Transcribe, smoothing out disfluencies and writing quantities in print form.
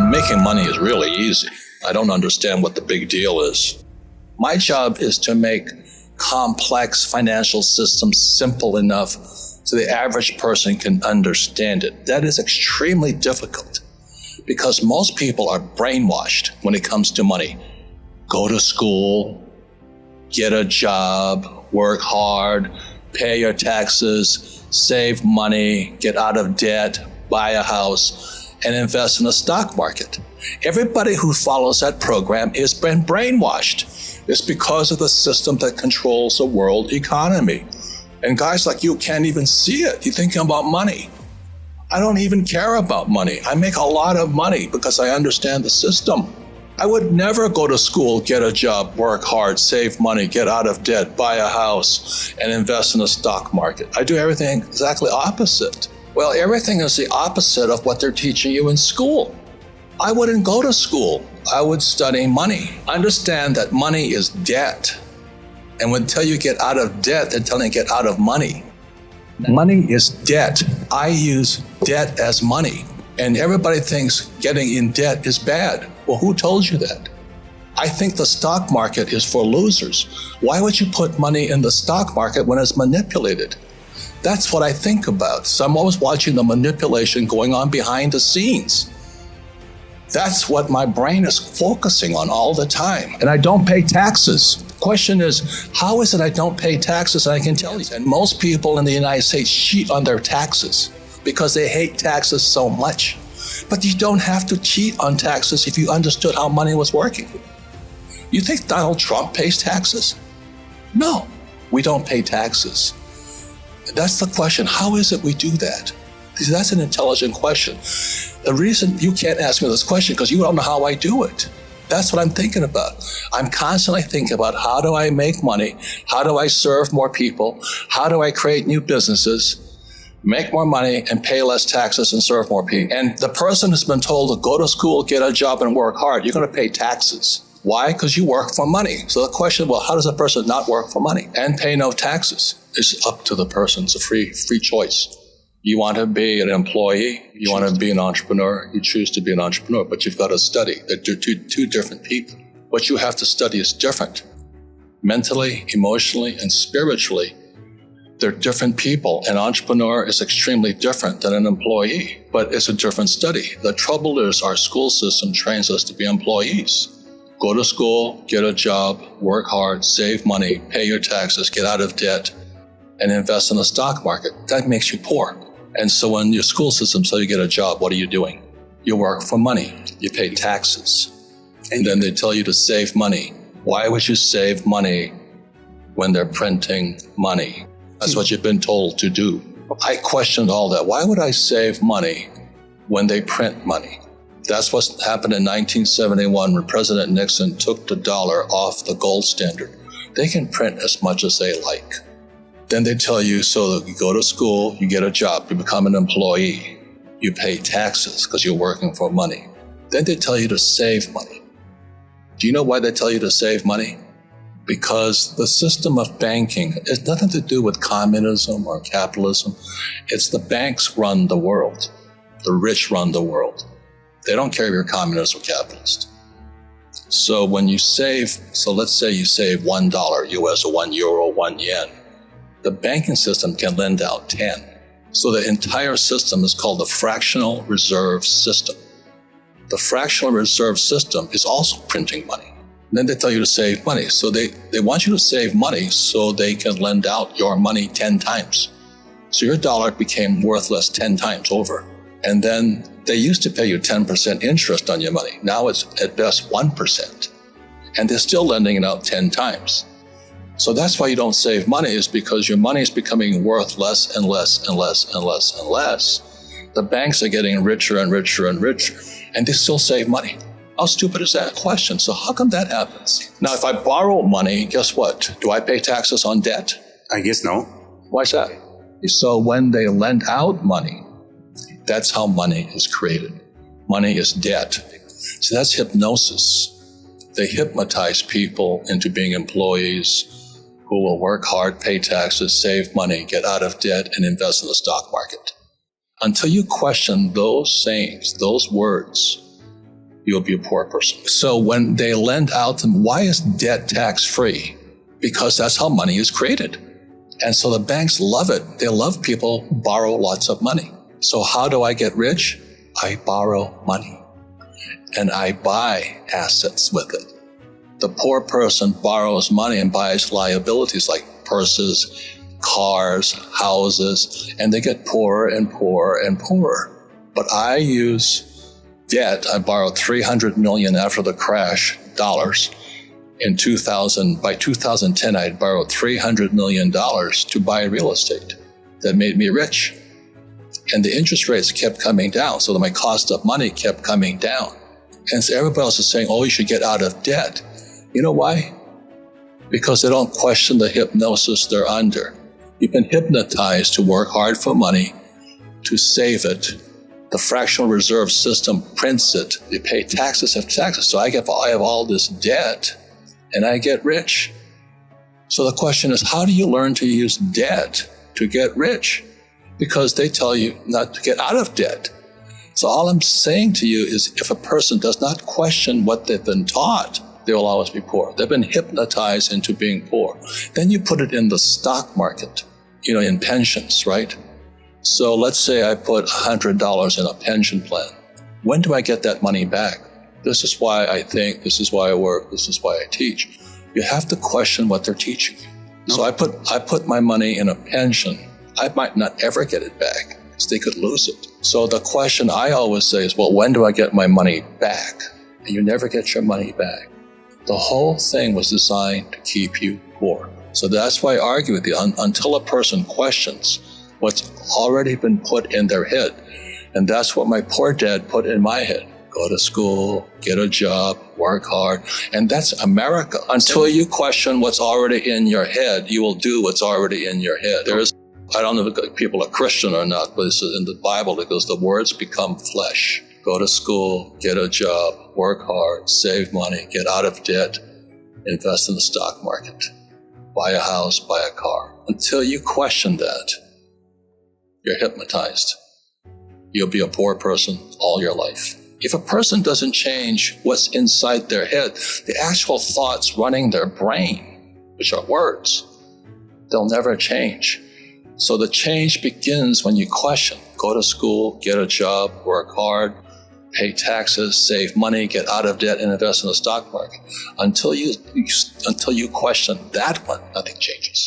Making money is really easy. I don't understand what the big deal is. My job is to make complex financial systems simple enough so the average person can understand it. That is extremely difficult because most people are brainwashed when it comes to money. Go to school, get a job, work hard, pay your taxes, save money, get out of debt, buy a house, and invest in the stock market. Everybody who follows that program has been brainwashed. It's because of the system that controls the world economy. And guys like you can't even see it. You're thinking about money. I don't even care about money. I make a lot of money because I understand the system. I would never go to school, get a job, work hard, save money, get out of debt, buy a house, and invest in the stock market. I do everything exactly opposite. Well, everything is the opposite of what they're teaching you in school. I wouldn't go to school. I would study money. Understand that money is debt. And until you get out of debt, they're telling you to get out of money. Money is debt. I use debt as money. And everybody thinks getting in debt is bad. Well, who told you that? I think the stock market is for losers. Why would you put money in the stock market when it's manipulated? That's what I think about. So I'm always watching the manipulation going on behind the scenes. That's what my brain is focusing on all the time. And I don't pay taxes. The question is, how is it I don't pay taxes? And I can tell you. And most people in the United States cheat on their taxes because they hate taxes so much. But you don't have to cheat on taxes if you understood how money was working. You think Donald Trump pays taxes? No, we don't pay taxes. That's the question. How is it we do that? Because that's an intelligent question. The reason you can't ask me this question because you don't know how I do it. That's what I'm thinking about. I'm constantly thinking about how do I make money? How do I serve more people? How do I create new businesses? Make more money and pay less taxes and serve more people. And the person who's been told to go to school, get a job, and work hard, you're going to pay taxes. Why? Because you work for money. So the question, well, how does a person not work for money and pay no taxes? It's up to the person. It's a free choice. You want to be an employee, you want to be an entrepreneur, you choose to be an entrepreneur, but you've got to study. They're two different people. What you have to study is different. Mentally, emotionally, and spiritually, they're different people. An entrepreneur is extremely different than an employee, but it's a different study. The trouble is our school system trains us to be employees. Go to school, get a job, work hard, save money, pay your taxes, get out of debt, and invest in the stock market. That makes you poor. And so when your school system says you get a job, what are you doing? You work for money. You pay taxes. And then they tell you to save money. Why would you save money when they're printing money? That's what you've been told to do. I questioned all that. Why would I save money when they print money? That's what happened in 1971 when President Nixon took the dollar off the gold standard. They can print as much as they like. Then they tell you, so that you go to school, you get a job, you become an employee, you pay taxes because you're working for money. Then they tell you to save money. Do you know why they tell you to save money? Because the system of banking has nothing to do with communism or capitalism. It's the banks run the world. The rich run the world. They don't care if you're communist or capitalist. So when you save, so let's say you save $1 US or €1, 1 yen. The banking system can lend out 10. So the entire system is called the fractional reserve system. The fractional reserve system is also printing money. And then they tell you to save money. So they want you to save money so they can lend out your money 10 times. So your dollar became worthless 10 times over. And then they used to pay you 10% interest on your money. Now it's at best 1%. And they're still lending it out 10 times. So that's why you don't save money, is because your money is becoming worth less and less and less and less and less. The banks are getting richer and richer and richer, and they still save money. How stupid is that question? So how come that happens? Now, if I borrow money, guess what? Do I pay taxes on debt? I guess no. Why is that? So when they lend out money, that's how money is created. Money is debt. So that's hypnosis. They hypnotize people into being employees who will work hard, pay taxes, save money, get out of debt, and invest in the stock market. Until you question those sayings, those words, you'll be a poor person. So when they lend out, why is debt tax-free? Because that's how money is created. And so the banks love it. They love people who borrow lots of money. So how do I get rich? I borrow money and I buy assets with it. The poor person borrows money and buys liabilities like purses, cars, houses, and they get poorer and poorer and poorer. But I use debt. I borrowed $300 million after the crash, dollars. In 2000, by 2010, I had borrowed $300 million to buy real estate. That made me rich. And the interest rates kept coming down, so that my cost of money kept coming down. And so everybody else is saying, oh, you should get out of debt. You know why? Because they don't question the hypnosis they're under. You've been hypnotized to work hard for money, to save it. The fractional reserve system prints it. You pay taxes after taxes. So I have all this debt, and I get rich. So the question is, how do you learn to use debt to get rich? Because they tell you not to get out of debt. So all I'm saying to you is, if a person does not question what they've been taught, they will always be poor. They've been hypnotized into being poor. Then you put it in the stock market, in pensions, right? So let's say I put $100 in a pension plan. When do I get that money back? This is why I think, this is why I work, this is why I teach. You have to question what they're teaching you. No. So I put my money in a pension. I might not ever get it back because they could lose it. So the question I always say is, well, when do I get my money back? And you never get your money back. The whole thing was designed to keep you poor. So that's why I argue with you. Until a person questions what's already been put in their head. And that's what my poor dad put in my head. Go to school, get a job, work hard. And that's America. Until you question what's already in your head, you will do what's already in your head. I don't know if people are Christian or not, but it's in the Bible, it goes, the words become flesh. Go to school, get a job, work hard, save money, get out of debt, invest in the stock market, buy a house, buy a car. Until you question that, you're hypnotized. You'll be a poor person all your life. If a person doesn't change what's inside their head, the actual thoughts running their brain, which are words, they'll never change. So the change begins when you question. Go to school, get a job, work hard, pay taxes, save money, get out of debt, and invest in the stock market. Until you question that one, nothing changes.